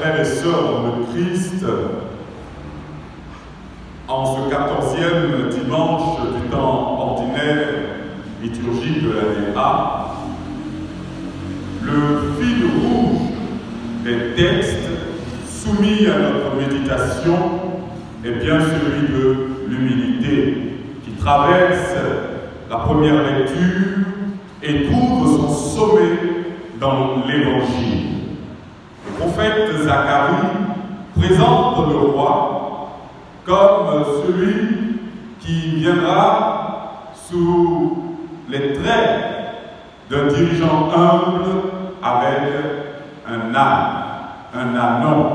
frères et sœurs dans le Christ, en ce 14e dimanche du temps ordinaire liturgique de l'année A, le fil rouge des textes soumis à notre méditation est bien celui de l'humilité qui traverse la première lecture et trouve son sommet dans l'Évangile. Le prophète Zacharie présente le roi comme celui qui viendra sous les traits d'un dirigeant humble avec un âne, un ânon.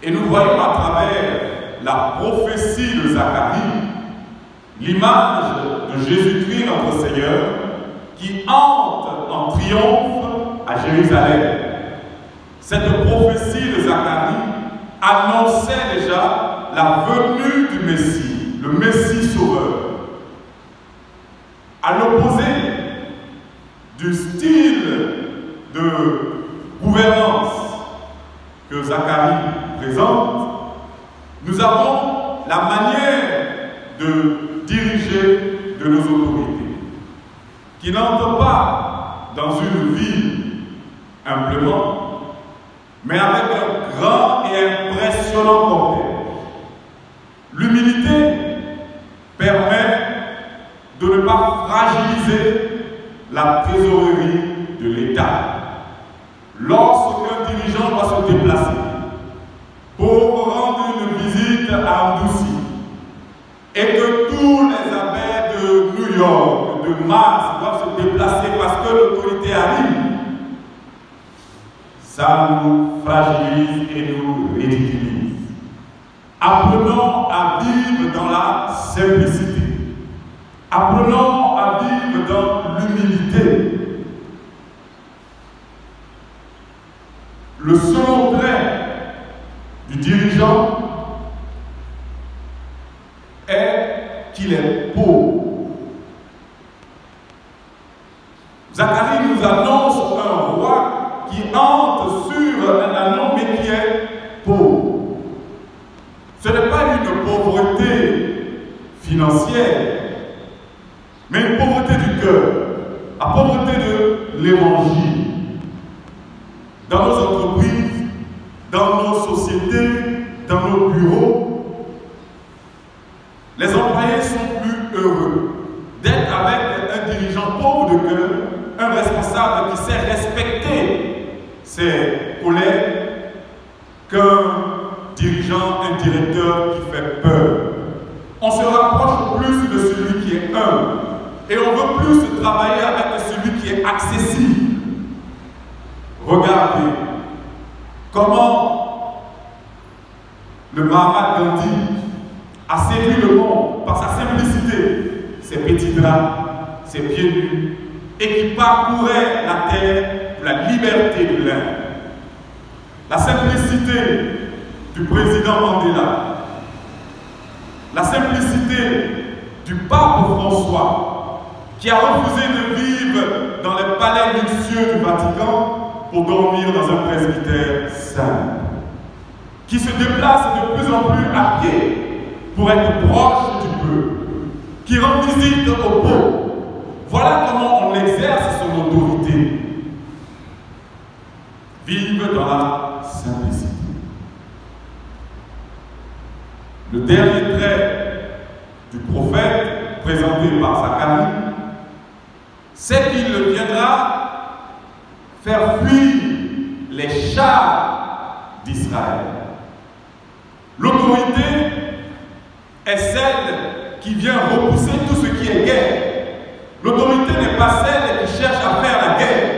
Et nous voyons à travers la prophétie de Zacharie l'image de Jésus-Christ notre Seigneur qui entre en triomphe à Jérusalem. Cette prophétie de Zacharie annonçait déjà la venue du Messie, le Messie sauveur. À l'opposé du style de gouvernance que Zacharie présente, nous avons la manière de diriger de nos autorités, qui n'entrent pas dans une ville humblement, mais avec un grand et impressionnant cortège. L'humilité permet de ne pas fragiliser la trésorerie de l'État. Lorsqu'un dirigeant doit se déplacer pour rendre une visite à Ndouzi et que tous les abbés de New York, de Mars doivent se déplacer parce que l'autorité arrive, ça nous fragilise et nous ridiculise. Apprenons à vivre dans la simplicité. Apprenons à vivre dans l'humilité. Le second trait du dirigeant est qu'il est pauvre. Zacharie nous annonce un roi qui entre sur un ânon mais qui est pauvre. Ce n'est pas une pauvreté financière, mais une pauvreté du cœur, la pauvreté de l'évangile. Dans nos entreprises, dans nos sociétés, dans nos bureaux, les employés sont plus heureux d'être avec un dirigeant pauvre de cœur, un responsable qui sait respecter ses collègues, qu'un dirigeant, un directeur qui fait peur. On se rapproche plus de celui qui est humble et on veut plus travailler avec celui qui est accessible. Regardez comment le Mahatma Gandhi a séduit le monde par sa simplicité, ses petits draps, ses pieds nus, et qui parcourait la terre pour la liberté de l'Inde. La simplicité du président Mandela, la simplicité du pape François, qui a refusé de vivre dans les palais luxueux du Vatican pour dormir dans un presbytère simple, qui se déplace de plus en plus à pied pour être proche du peuple, qui rend visite aux pauvres. Voilà comment on exerce son autorité. Vive dans la simplicité. Le dernier trait du prophète présenté par Zacharie, c'est qu'il viendra faire fuir les chars d'Israël. L'autorité est celle qui vient repousser tout ce qui est guerre. L'autorité n'est pas celle qui cherche à faire la guerre.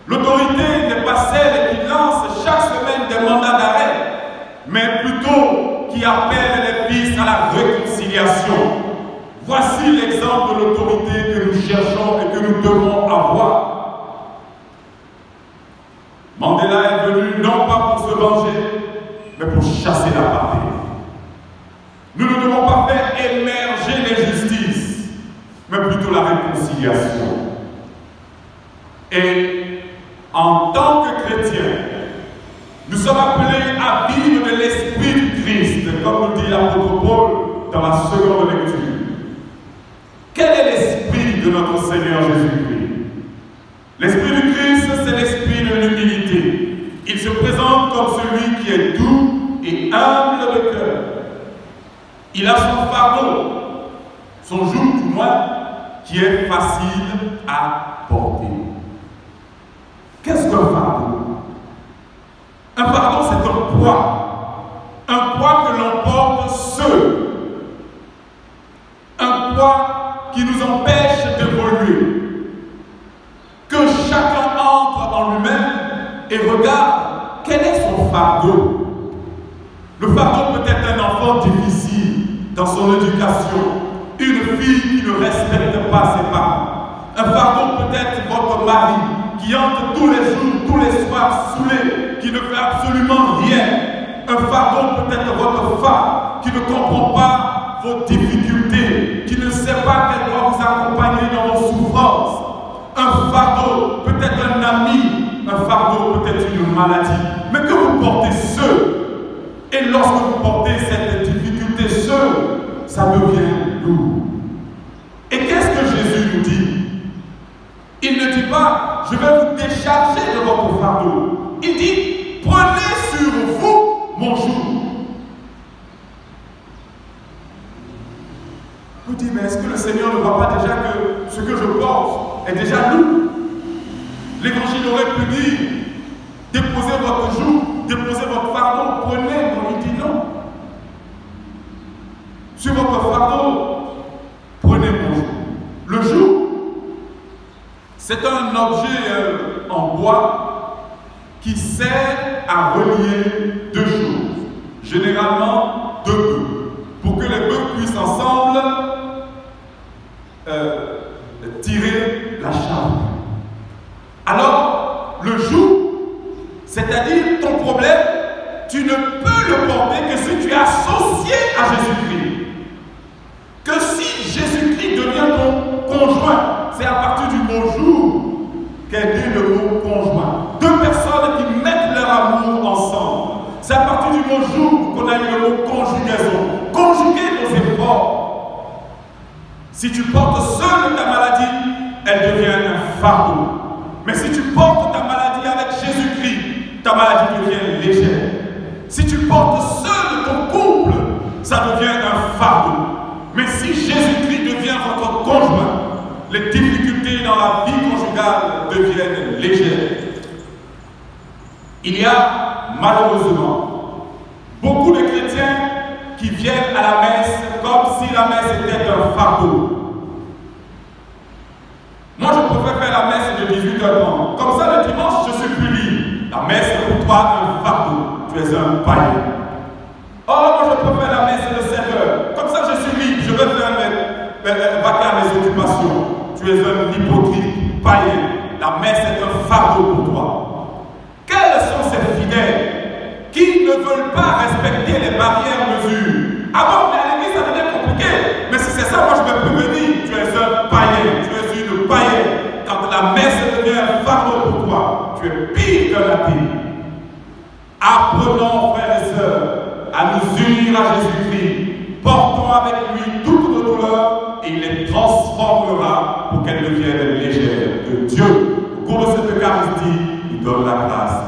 L'autorité n'est pas celle qui lance chaque semaine des mandats d'arrêt, mais plutôt qui appelle les fils à la réconciliation. Voici l'exemple de l'autorité que nous cherchons et que nous devons avoir. Mandela est venu non pas pour se venger, mais pour chasser la partie. Nous ne devons pas faire émerger l'injustice, mais plutôt la réconciliation. Et en tant que chrétiens, nous sommes sommes appelés à vivre de l'Esprit du Christ, comme nous dit l'apôtre Paul dans la seconde lecture. Quel est l'Esprit de notre Seigneur Jésus-Christ? L'Esprit du Christ, c'est l'Esprit de l'humilité. Il se présente comme celui qui est doux et humble de cœur. Il a son fardeau, son joug du moins, qui est facile à porter. Qu'est-ce qu'un fardeau? Un fardeau, c'est un poids que l'on porte seul, un poids qui nous empêche d'évoluer, que chacun entre en lui-même et regarde quel est son fardeau. Le fardeau peut être un enfant difficile dans son éducation, une fille qui ne respecte pas ses parents. Un fardeau peut être votre mari qui entre tous les jours, tous les soirs saoulé, qui ne fait absolument rien. Un fardeau peut être votre femme qui ne comprend pas vos difficultés, qui ne sait pas qu'elle doit vous accompagner dans vos souffrances. Un fardeau peut être un ami, un fardeau peut être une maladie, mais que vous portez seul. Et lorsque vous portez cette difficulté seul, ça devient lourd. Et qu'est-ce que Jésus nous dit? Il ne dit pas, je vais vous décharger de votre fardeau. Il dit, prenez sur vous mon joug. Vous dites, mais est-ce que le Seigneur ne voit pas déjà que ce que je porte est déjà lourd? L'Évangile aurait pu dire, déposez votre joug, déposez votre fardeau, prenez. Il dit non. Sur votre fardeau, prenez mon joug. Le joug, c'est un objet en bois qui sert à relier deux choses, généralement deux bœufs, pour que les bœufs puissent ensemble tirer la charge. Alors, le joug, c'est-à-dire ton problème, tu ne peux le porter que si tu es associé à Jésus-Christ. Que si Jésus-Christ devient ton conjoint, c'est à partir du mot jour qu'est dit le mot conjoint. Deux personnes qui mettent leur amour ensemble. C'est à partir du mot jour qu'on a eu le mot conjugaison. Conjuguer nos efforts. Si tu portes seul ta maladie, elle devient un fardeau. Mais si tu portes ta maladie avec Jésus-Christ, ta maladie devient légère. Si tu portes seul ton couple, ça devient un fardeau. Mais si Jésus-Christ devient votre conjoint, les difficultés dans la vie conjugale deviennent légères. Il y a malheureusement beaucoup de chrétiens qui viennent à la messe comme si la messe était un fardeau. Moi, je préfère faire la messe de 18h30. Comme ça, le dimanche, je suis plus libre. La messe est pour toi un fardeau. Tu es un païen. Oh, moi, je préfère la messe de 7h. Comme ça, je suis libre. Je vais faire vaquer à mes occupations. Tu es un hypocrite, païen. La messe est un fardeau pour toi. Quels sont ces fidèles qui ne veulent pas respecter les barrières mesures? Ah bon, mais à l'église, ça devient compliqué. Mais si c'est ça, moi, je ne vais plus venir. Tu es un païen. Tu es une païenne. Quand la messe devient un fardeau pour toi, tu es pire que l'athée. Apprenons, frères et sœurs, à nous unir à Jésus-Christ. Portons avec lui toutes nos douleurs et il les transformera pour qu'elles deviennent légères. Que Dieu, au cours de cette Eucharistie, nous donne la grâce.